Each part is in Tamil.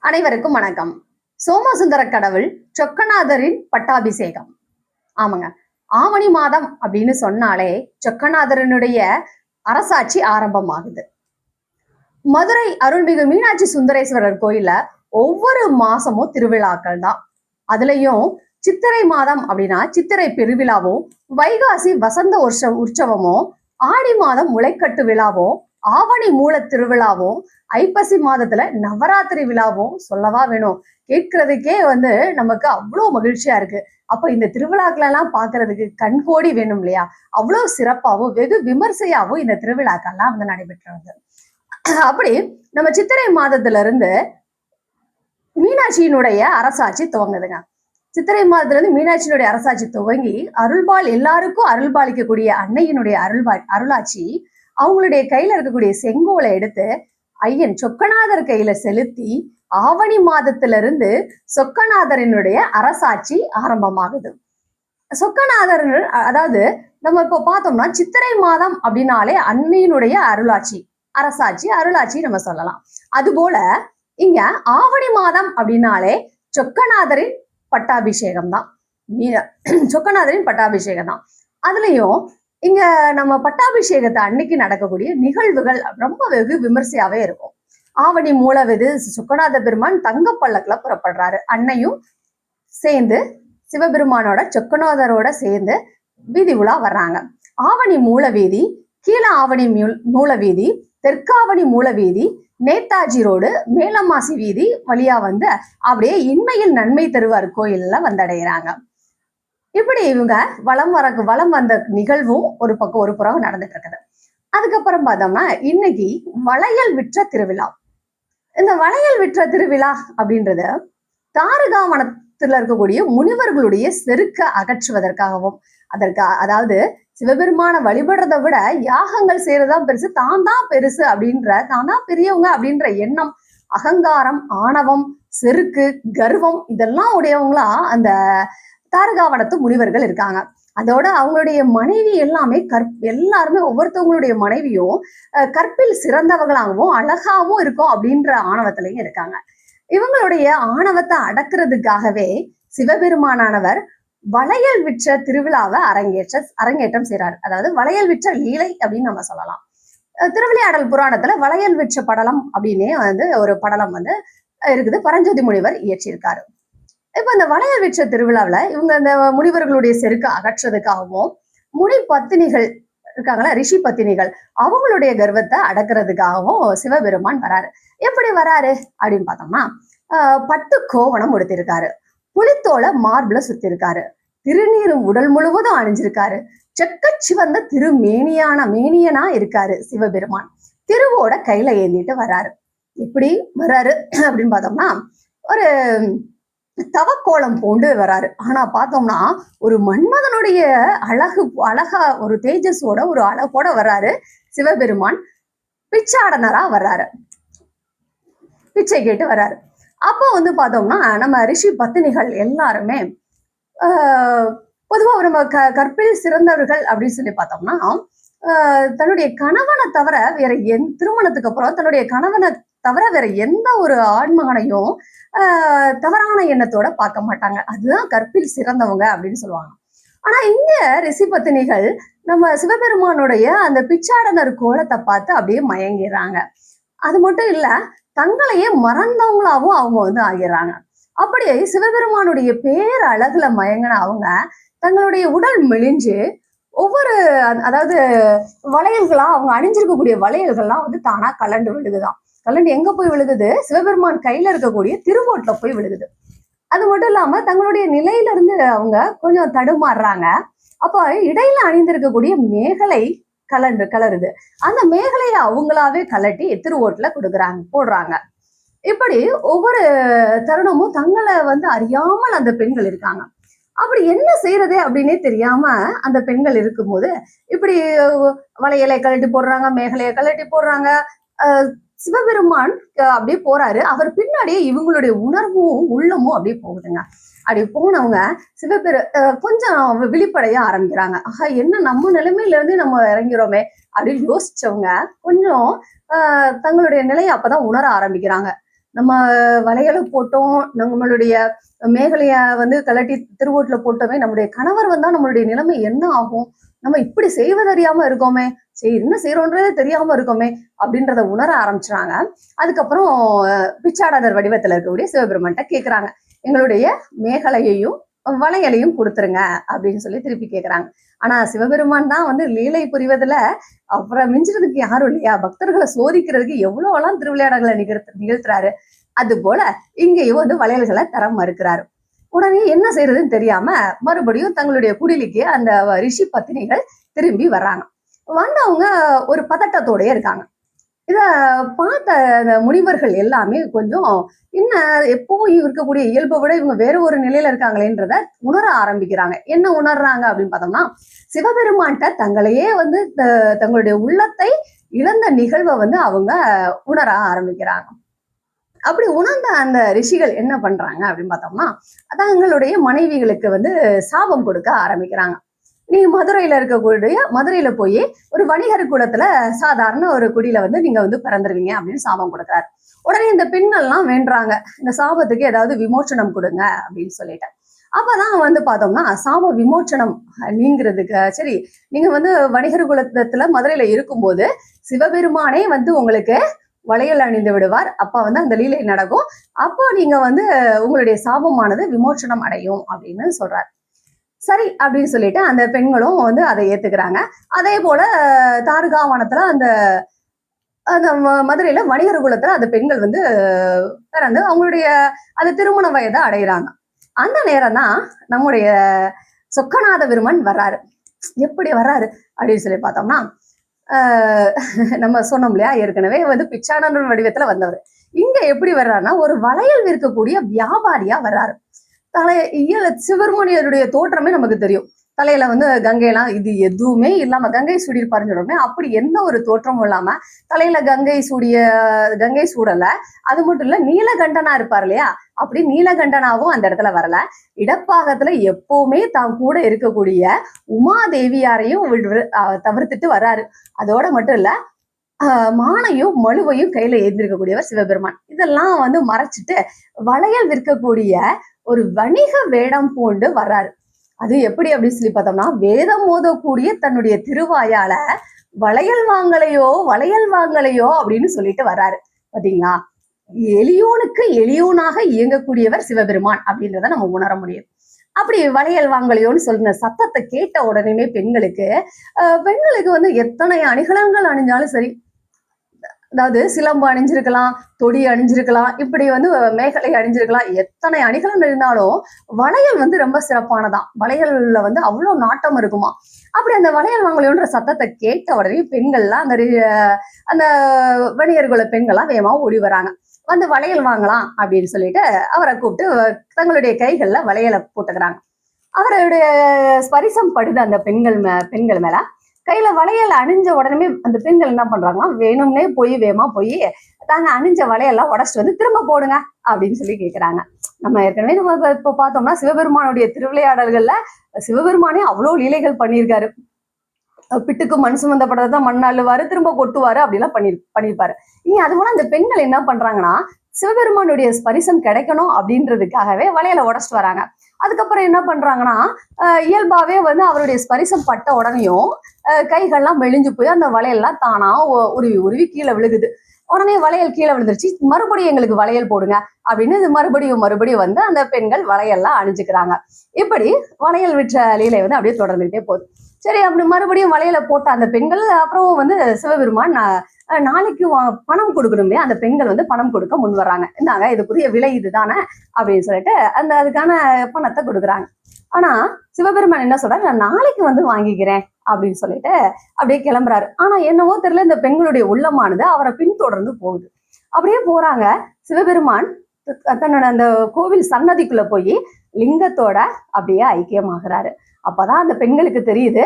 அனைவருக்கும் வணக்கம். சோமசுந்தர கடவுள் சொக்கநாதரின் பட்டாபிஷேகம். ஆமாங்க, ஆவணி மாதம் அப்படின்னு சொன்னாலே சொக்கநாதரனுடைய அரசாட்சி ஆரம்பமாகுது. மதுரை அருள்மிகு மீனாட்சி சுந்தரேஸ்வரர் கோயில்ல ஒவ்வொரு மாசமும் திருவிழாக்கள் தான். அதுலயும் சித்திரை மாதம் அப்படின்னா சித்திரை பெருவிழாவும், வைகாசி வசந்த உற்சவமும், ஆடி மாதம் முளைக்கட்டு விழாவும், ஆவணி மூல திருவிழாவும், ஐப்பசி மாதத்துல நவராத்திரி விழாவும் சொல்லவா வேணும். கேட்கறதுக்கே நமக்கு அவ்வளவு மகிழ்ச்சியா இருக்கு. அப்ப இந்த திருவிழாக்கள் எல்லாம் பாக்குறதுக்கு கண்கோடி வேணும் இல்லையா? அவ்வளவு சிறப்பாவும் வெகு விமர்சையாவும் இந்த திருவிழாக்கள்லாம் நடைபெற்றது. அப்படி நம்ம சித்திரை மாதத்துல இருந்து மீனாட்சியினுடைய அரசாட்சி துவங்குதுங்க. சித்திரை மாதத்துல இருந்து மீனாட்சியினுடைய அரசாட்சி துவங்கி அருள்பால் எல்லாருக்கும் அருள்பாலிக்கக்கூடிய அன்னையினுடைய அருளாட்சி அவங்களுடைய கையில இருக்கக்கூடிய செங்கோலை எடுத்து ஐயன் சொக்கநாதர் கையில செலுத்தி ஆவணி மாதத்துல இருந்து சொக்கநாதரினுடைய அரசாட்சி ஆரம்பமாகுது. சொக்கநாதர் அதாவது நம்ம இப்போ பார்த்தோம்னா சித்திரை மாதம் அப்படின்னாலே அன்னையினுடைய அரசாட்சி நம்ம சொல்லலாம். அதுபோல இங்க ஆவணி மாதம் அப்படின்னாலே சொக்கநாதரின் பட்டாபிஷேகம் தான். சொக்கநாதரின் பட்டாபிஷேகம் தான். அதுலயும் இங்க நம்ம பட்டாபிஷேகத்தை அன்னைக்கு நடக்கக்கூடிய நிகழ்வுகள் ரொம்ப வெகு விமர்சையாவே இருக்கும். ஆவணி மூலவெது சொக்கநாத பெருமான் தங்க பல்லக்குல புறப்படுறாரு. அன்னையும் சேர்ந்து சிவபெருமானோட சொக்கநாதரோட சேர்ந்து வீதி உலா வர்றாங்க. ஆவணி மூலவீதி, கீழ ஆவணி மூலவீதி, தெற்காவணி மூலவீதி, நேதாஜி ரோடு, மேலமாசி வீதி வழியா அப்படியே இன்மையில் நன்மை தருவார் கோயில்ல வந்தடைகிறாங்க. இப்படி இவங்க வலம் வந்த நிகழ்வும் ஒரு புறம் நடந்துட்டு இருக்குது. அதுக்கப்புறம் பார்த்தோம்னா இன்னைக்கு வளையல் விற்ற திருவிழா. இந்த வளையல் விற்ற திருவிழா அப்படின்றது தாரகாவனத்துல இருக்கக்கூடிய முனிவர்களுடைய செருக்க அகற்றுவதற்காகவும், அதாவது சிவபெருமான வழிபடுறதை விட யாகங்கள் செய்யறதுதான் பெருசு, தான் தான் பெருசு தான் தான் பெரியவங்க அப்படின்ற எண்ணம், அகங்காரம், ஆணவம், செருக்கு, கர்வம் இதெல்லாம் உடையவங்களா அந்த தாரகாவனத்து முனிவர்கள் இருக்காங்க. அதோட அவங்களுடைய மனைவி எல்லாருமே ஒவ்வொருத்தவங்களுடைய மனைவியும் கற்பில் சிறந்தவங்களாகவும் அழகாவும் இருக்கும் அப்படின்ற ஆணவத்திலையும் இருக்காங்க. இவங்களுடைய ஆணவத்தை அடக்குறதுக்காகவே சிவபெருமானவர் வளையல் விற்ற திருவிழாவை அரங்கேற்றம் செய்யறாரு. அதாவது வளையல் விற்ற லீலை அப்படின்னு நம்ம சொல்லலாம். திருவிளையாடல் புராணத்துல வளையல் விற்ற படலம் அப்படின்னே ஒரு படலம் இருக்குது. பரஞ்சோதி முனிவர் இயற்றியிருக்காரு. இப்ப இந்த வளையல் விற்ற திருவிழாவில இவங்க இந்த முனிவர்களுடைய செருக்க அகற்றுறதுக்காகவும், முனி பத்தினிகள் இருக்காங்களா, ரிஷி பத்தினிகள், அவங்களுடைய கர்வத்தை அடக்குறதுக்காகவும் சிவபெருமான் வராரு. எப்படி வராரு அப்படின்னு பார்த்தோம்னா, பட்டு கோவணம் உடுத்திருக்காரு, புலித்தோலை மார்பிள சுத்திருக்காரு, திருநீரும் உடல் முழுவதும் அணிஞ்சிருக்காரு, சிவந்த மேனியனா இருக்காரு சிவபெருமான். திருவோட கையில ஏந்திட்டு வராரு. இப்படி வராரு அப்படின்னு பார்த்தோம்னா ஒரு தவக்கோலம் பூண்டு வராரு. ஆனா பார்த்தோம்னா ஒரு மன்மதனுடைய அழகா ஒரு தேஜஸோட ஒரு அழகோட வர்றாரு சிவபெருமான். பிச்சாடனரா வர்றாரு, பிச்சை கேட்டு வர்றாரு. அப்போ பார்த்தோம்னா நம்ம ரிஷி பத்தினிகள் எல்லாருமே பொதுவா நம்ம கற்பில் சிறந்தவர்கள் அப்படின்னு சொல்லி பார்த்தோம்னா தன்னுடைய கணவனை தவிர வேற திருமணத்துக்கு அப்புறம் தன்னுடைய கணவனை தவிர வேற எந்த ஒரு ஆண்மகனையும் தவறான எண்ணத்தோட பார்க்க மாட்டாங்க. அதுதான் கற்பில் சிறந்தவங்க அப்படின்னு சொல்லுவாங்க. ஆனா இங்க ரிஷி பத்தினிகள் நம்ம சிவபெருமானுடைய அந்த பிச்சாடனர் கோலத்தை பார்த்து அப்படியே மயங்கிறாங்க. அது மட்டும் இல்ல, தங்களையே மறந்தவங்களாவும் அவங்க ஆகிறாங்க. அப்படியே சிவபெருமானுடைய பேர் அழகுல மயங்கின அவங்க தங்களுடைய உடல் மெலிஞ்சு ஒவ்வொரு அதாவது வளையல்களா அவங்க அணிஞ்சிருக்கக்கூடிய வளையல்கள்லாம் தானா கலண்டு விழுகுதான். கலண்டு எங்க போய் விழுகுது? சிவபெருமான் கையில இருக்கக்கூடிய திருவோட்டுல போய் விழுகுது. அது மட்டும் இல்லாம தங்களுடைய நிலையில இருந்து அவங்க கொஞ்சம் தடுமாறுறாங்க. அப்ப இடையில அணிந்திருக்கக்கூடிய மேகலை கலருது. அந்த மேகலையை அவங்களாவே கலட்டி திருவோட்டுல போடுறாங்க. இப்படி ஒவ்வொரு தருணமும் தங்களை அறியாமல் அந்த பெண்கள் இருக்காங்க. அப்படி என்ன செய்யறது அப்படின்னே தெரியாம அந்த பெண்கள் இருக்கும்போது இப்படி வளையலை கழட்டி போடுறாங்க, மேகலையை கழட்டி போடுறாங்க. சிவபெருமான் அப்படியே போறாரு. அவர் பின்னாடியே இவங்களுடைய உணர்வும் உள்ளமும் அப்படியே போகுதுங்க. அப்படி போனவங்க கொஞ்சம் விழிப்படைய ஆரம்பிக்கிறாங்க. ஆஹா, என்ன நம்ம நிலைமையில இருந்து நம்ம இறங்கிறோமே அப்படின்னு யோசிச்சவங்க கொஞ்சம் தங்களுடைய நிலையை அப்பதான் உணர ஆரம்பிக்கிறாங்க. நம்ம வளையலை போட்டோம், நம்மளுடைய மேகலைய வந்து கலட்டி திருவோட்டுல போட்டோமே, நம்முடைய கணவர் வந்தா நம்மளுடைய நிலைமை என்ன ஆகும்? நம்ம இப்படி செய்வதறியாம இருக்கோமே, சரி என்ன செய்யறோன்றதே தெரியாம இருக்கோமே அப்படின்றத உணர ஆரம்பிச்சாங்க. அதுக்கப்புறம் பிச்சாடனர் வடிவத்துல இருக்கக்கூடிய சிவபெருமான்கிட்ட கேக்குறாங்க, எங்களுடைய மேகலையையும் வளையலையும் கொடுத்துருங்க அப்படின்னு சொல்லி திருப்பி கேக்குறாங்க. ஆனா சிவபெருமான் தான் வந்து லீலை புரிவதுல அப்புறம் மிஞ்சுறதுக்கு யாரும் இல்லையா, பக்தர்களை சோதிக்கிறதுக்கு எவ்வளவு எல்லாம் திருவிளையாடல்களை நிகழ்த்துறாரு. அது போல இங்கேயும் வந்து வளையல்களை தர மறுக்கிறாரு. உடனே என்ன செய்யறதுன்னு தெரியாம மறுபடியும் தங்களுடைய குடிலுக்கு அந்த ரிஷி பத்தினிகள் திரும்பி வர்றாங்க. வந்தவங்க ஒரு பதட்டத்தோடய இருக்காங்க. இத பார்த்த அந்த முனிவர்கள் எல்லாமே கொஞ்சம் என்ன எப்பவும் இருக்கக்கூடிய இயல்பை விட இவங்க வேற ஒரு நிலையில இருக்காங்களேன்றத உணர ஆரம்பிக்கிறாங்க. என்ன உணர்றாங்க அப்படின்னு பார்த்தோம்னா, சிவபெருமான்கிட்ட தங்களையே வந்து தங்களுடைய உள்ளத்தை இழந்த நிகழ்வை வந்து அவங்க உணர ஆரம்பிக்கிறாங்க. அப்படி உணர்ந்த அந்த ரிஷிகள் என்ன பண்றாங்க அப்படின்னு பார்த்தோம்னா, தங்களுடைய மனைவிகளுக்கு வந்து சாபம் கொடுக்க ஆரம்பிக்கிறாங்க. நீங்க மதுரையில போய் ஒரு வணிகர் குலத்துல சாதாரண ஒரு குடியில வந்து நீங்க வந்து பிறந்துருவீங்க அப்படின்னு சாபம் கொடுக்குறாரு. உடனே இந்த பெண்கள்லாம் வேண்டுறாங்க, இந்த சாபத்துக்கு ஏதாவது விமோச்சனம் கொடுங்க அப்படின்னு சொல்லிட்டு. அப்பதான் வந்து பார்த்தோம்னா சாப விமோச்சனம் நீங்கிறதுக்கு சரி, நீங்க வந்து வணிகர் குலத்துல மதுரையில இருக்கும்போது சிவபெருமானே வந்து உங்களுக்கு வளையல் அணிந்து விடுவார். அப்ப வந்து அந்த லீலை நடக்கும். அப்போ நீங்க வந்து உங்களுடைய சாபமானது விமோச்சனம் அடையும் அப்படின்னு சொல்றாரு. சரி அப்படின்னு சொல்லிட்டு அந்த பெண்களும் வந்து அதை ஏத்துக்கிறாங்க. அதே போல தாருகாவனத்துல அந்த அந்த மதுரையில வணிகர் குலத்துல அந்த பெண்கள் வந்து பிறந்து அவங்களுடைய அந்த திருமண வயதை அடைகிறாங்க. அந்த நேரம் தான் நம்முடைய சொக்கநாத பெருமான் வர்றாரு. எப்படி வர்றாரு அப்படின்னு சொல்லி பார்த்தோம்னா, நம்ம சொன்னோம் இல்லையா, ஏற்கனவே வந்து பிச்சானந்தன் வடிவத்துல வந்தவர். இங்க எப்படி வர்றாருன்னா, ஒரு வளையல் விற்கக்கூடிய வியாபாரியா வர்றாரு. சிவபெருமானியருடைய தோற்றமே நமக்கு தெரியும். தலையில வந்து கங்கையெல்லாம் இது எதுவுமே இல்லாம கங்கை சூடியிருப்பாருன்னு சொல்றோமே, அப்படி எந்த ஒரு தோற்றமும் இல்லாம தலையில கங்கை சூடல. அது மட்டும் இல்ல, நீலகண்டனா இருப்பார் இல்லையா, அப்படி நீலகண்டனாவும் அந்த இடத்துல வரல. இடப்பாகத்துல எப்பவுமே தான் கூட இருக்கக்கூடிய உமாதேவியாரையும் தவிர்த்துட்டு வர்றாரு. அதோட மட்டும் இல்ல, மானையும் மழுவையும் கையில ஏந்திருக்கக்கூடியவர் சிவபெருமான். இதெல்லாம் வந்து மறைச்சிட்டு வளையல் விற்கக்கூடிய ஒரு வணிக வேடம் பூண்டு வர்றாரு. அது எப்படி அப்படின்னு சொல்லி பார்த்தோம்னா, வேதம் மோதக்கூடிய தன்னுடைய திருவாயால வளையல் வாங்கலையோ அப்படின்னு சொல்லிட்டு வர்றாரு. பாத்தீங்களா, எளியோனுக்கு எளியோனாக இயங்கக்கூடியவர் சிவபெருமான் அப்படின்றத நம்ம உணர முடியும். அப்படி வளையல் வாங்கலையோன்னு சொல்ற சத்தத்தை கேட்ட உடனே பெண்களுக்கு வந்து எத்தனை அணிகலன்கள் அணிஞ்சாலும் சரி, அதாவது சிலம்பு அணிஞ்சிருக்கலாம், தொடி அணிஞ்சிருக்கலாம், இப்படி வந்து மேகலை அணிஞ்சிருக்கலாம், எத்தனை அணிகலன் இருந்தாலும் வளையல் வந்து ரொம்ப சிறப்பானதான். வளையல்ல வந்து அவ்வளவு நாட்டம் இருக்குமா. அப்படி அந்த வளையல் வாங்கலையோன்ற சத்தத்தை கேட்ட உடனே பெண்கள்லாம் அந்த வணிகர்குல பெண்கள்லாம் வேகமா ஓடி வராங்க. வந்து வளையல் வாங்கலாம் அப்படின்னு சொல்லிட்டு அவரை கூப்பிட்டு தங்களுடைய கைகள்ல வளையலை போட்டுக்கிறாங்க. அவருடைய ஸ்பரிசம் படுது அந்த பெண்கள் மேல. கையில வளையல் அணிஞ்ச உடனே அந்த பெண்கள் என்ன பண்றாங்கன்னா, வேணும்னே வேகமா போய் தாங்க அணிஞ்ச வளையெல்லாம் உடச்சிட்டு வந்து திரும்ப போடுங்க அப்படின்னு சொல்லி கேட்கிறாங்க. நம்ம ஏற்கனவே நம்ம இப்ப பார்த்தோம்னா சிவபெருமானுடைய திருவிளையாடல்கள்ல சிவபெருமானே அவ்வளவு லீலைகள் பண்ணியிருக்காரு. பிட்டுக்கு மண் சுமந்தப்பட்டதான் மண் அள்ளுவாரு, திரும்ப கொட்டுவாரு, அப்படிலாம் பண்ணிருப்பாரு. இங்க அது போல அந்த பெண்கள் என்ன பண்றாங்கன்னா, சிவபெருமானுடைய ஸ்பரிசம் கிடைக்கணும் அப்படின்றதுக்காகவே வளையலை உடச்சிட்டு வராங்க. அதுக்கப்புறம் என்ன பண்றாங்கன்னா, இயல்பாவே வந்து அவருடைய ஸ்பரிசம் பட்ட உடனேயும் கைகள்லாம் மெலிஞ்சு போய் அந்த வளையல்லாம் தானா உருவி கீழே விழுகுது. உடனே வளையல் கீழே விழுந்துருச்சு. மறுபடியும் எங்களுக்கு வளையல் போடுங்க அப்படின்னு மறுபடியும் வந்து அந்த பெண்கள் வளையல்லாம் அணிஞ்சுக்கிறாங்க. இப்படி வளையல் விற்ற லீலை வந்து அப்படியே தொடர்ந்துகிட்டே போகுது. சரி, அப்படி மறுபடியும் வளையல போட்ட அந்த பெண்கள் அப்புறம் வந்து சிவபெருமான் நாளைக்கு பணம் கொடுக்கணும் இல்லையா, அந்த பெண்கள் வந்து பணம் கொடுக்க முன் வர்றாங்க. இந்தாங்க, இதுக்குரிய விலை இதுதானே அப்படின்னு சொல்லிட்டு அதுக்கான பணத்தை கொடுக்குறாங்க. ஆனா சிவபெருமான் என்ன சொல்றாரு, நான் நாளைக்கு வந்து வாங்கிக்கிறேன் அப்படின்னு சொல்லிட்டு அப்படியே கிளம்புறாரு. ஆனா என்னவோ தெரியல, இந்த பெண்களுடைய உள்ளமானது அவரை பின்தொடர்ந்து போகுது. அப்படியே போறாங்க. சிவபெருமான் தன்னோட அந்த கோவில் சன்னதிக்குள்ள போய் லிங்கத்தோட அப்படியே ஐக்கியமாகிறாரு. அப்பதான் அந்த பெண்களுக்கு தெரியுது,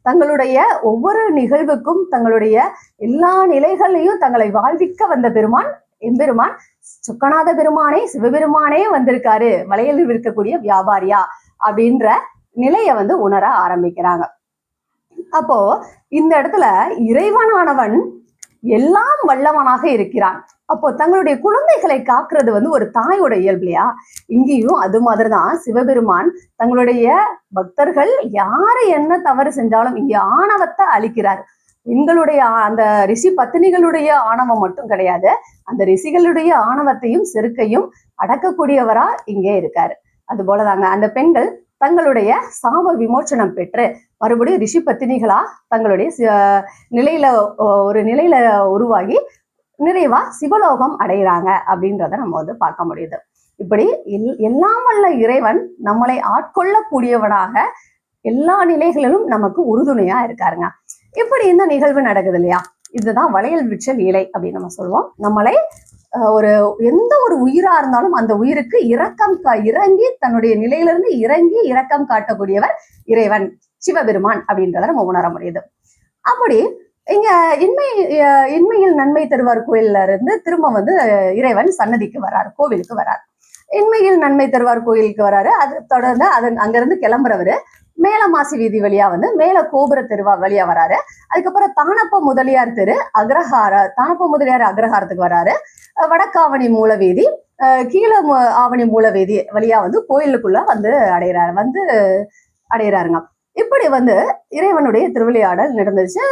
தங்களுடைய ஒவ்வொரு நிகழ்வுக்கும் தங்களுடைய எல்லா நிலைகளையும் தங்களை வாழ்விக்க வந்த பெருமான் எம்பெருமான் சொக்கநாத பெருமானே சிவபெருமானே வந்திருக்காரு, வளையலில் இருக்கக்கூடிய வியாபாரியா அப்படின்ற நிலைய வந்து உணர ஆரம்பிக்கிறாங்க. அப்போ இந்த இடத்துல இறைவனானவன் எல்லாம் வல்லவனாக இருக்கிறான். அப்போ தங்களுடைய குழந்தைகளை காக்குறது வந்து ஒரு தாயோட இயல்பு இல்லையா? இங்கேயும் அது மாதிரிதான் சிவபெருமான் தங்களுடைய பக்தர்கள் யாரு என்ன தவறு செஞ்சாலும் இங்க ஆணவத்தை அழிக்கிறார். பெண்களுடைய அந்த ரிஷி பத்தினிகளுடைய ஆணவம் மட்டும் கிடையாது, அந்த ரிஷிகளுடைய ஆணவத்தையும் செருக்கையும் அடக்கக்கூடியவரா இங்கே இருக்காரு. அது போலதாங்க அந்த பெண்கள் தங்களுடைய சாப விமோச்சனம் பெற்று மறுபடியும் ரிஷி பத்தினிகளா தங்களுடைய நிலையில ஒரு நிலையில உருவாகி நிறைவா சிவலோகம் அடைகிறாங்க அப்படின்றத நம்ம வந்து பார்க்க முடியுது. இப்படி எல்லாம் வல்ல இறைவன் நம்மளை ஆட்கொள்ளக்கூடியவனாக எல்லா நிலைகளிலும் நமக்கு உறுதுணையா இருக்காருங்க. இப்படி இந்த நிகழ்வு நடக்குது இல்லையா? இதுதான் வளையல் விற்ற லீலை அப்படின்னு நம்ம சொல்லுவோம். நம்மளை ஒரு எந்த ஒரு உயிரா இருந்தாலும் அந்த உயிருக்கு இறங்கி தன்னுடைய நிலையிலிருந்து இறங்கி இரக்கம் காட்டக்கூடியவர் இறைவன் சிவபெருமான் அப்படின்றத நம்ம உணர முடியுது. அப்படி இங்க இன்மையில் நன்மை தருவார் கோயில்ல இருந்து திரும்ப வந்து இறைவன் சன்னதிக்கு வர்றாரு, கோவிலுக்கு வர்றாரு. இன்மையில் நன்மை தருவார் கோயிலுக்கு வர்றாரு. அது தொடர்ந்து அங்கிருந்து கிளம்புறவரு மேலமாசி வீதி வழியா வந்து மேல கோபுர தெருவா வழியா வராரு. அதுக்கப்புறம் தானப்ப முதலியார் தெரு தானப்ப முதலியார் அக்ரஹாரத்துக்கு வராரு. வடக்காவணி மூலவீதி, கீழ ஆவணி மூலவீதி வழியா வந்து கோயிலுக்குள்ள வந்து அடையிறாருங்க. இப்படி வந்து இறைவனுடைய திருவிளையாடல் நடந்துச்சு.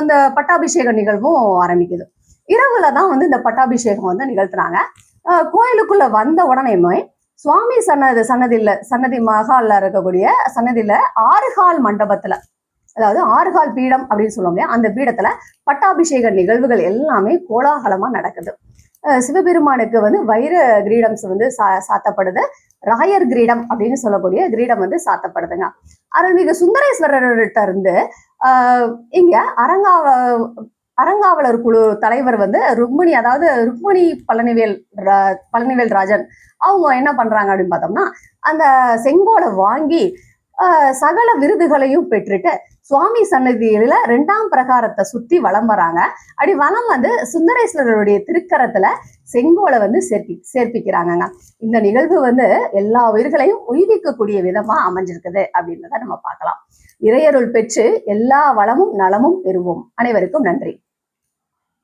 இந்த பட்டாபிஷேக நிகழ்வும் ஆரம்பிக்குது. இரவுலதான் வந்து இந்த பட்டாபிஷேகம் வந்து நிகழ்த்துறாங்க. கோயிலுக்குள்ள வந்த உடனேயுமே சுவாமி சன்னதி மகால்ல இருக்கக்கூடிய சன்னதியில 6 கால் மண்டபத்துல, அதாவது 6 கால் பீடம் அப்படின்னு சொல்லுவோம், அந்த பீடத்துல பட்டாபிஷேக நிகழ்வுகள் எல்லாமே கோலாகலமா நடக்குது. சிவபெருமானுக்கு வந்து வைர கிரீடம்ஸ் வந்து சாத்தப்படுது. ராயர் கிரீடம் அப்படின்னு சொல்லக்கூடிய கிரீடம் வந்து சாத்தப்படுதுங்க. அருள்மிகு சுந்தரேஸ்வரர்கிட்ட இருந்து இங்க அறங்காவலர் குழு தலைவர் வந்து ருக்மணி, அதாவது ருக்மணி பழனிவேல் ராஜன், அவங்க என்ன பண்றாங்க அப்படின்னு பார்த்தோம்னா அந்த செங்கோலை வாங்கி சகல விருதுகளையும் பெற்றுட்டு சுவாமி சன்னதியில 2ஆம் பிரகாரத்தை சுத்தி வலம் வராங்க. அப்படி வலம் வந்து சுந்தரேஸ்வரருடைய திருக்கரத்துல செங்கோலை வந்து சேர்ப்பிக்கிறாங்க. இந்த நிகழ்வு வந்து எல்லா உயிர்களையும் உய்விக்கக்கூடிய விதமா அமைஞ்சிருக்குது அப்படின்றத நம்ம பார்க்கலாம். இறையருள் பெற்று எல்லா வளமும் நலமும் பெறுவோம். அனைவருக்கும் நன்றி.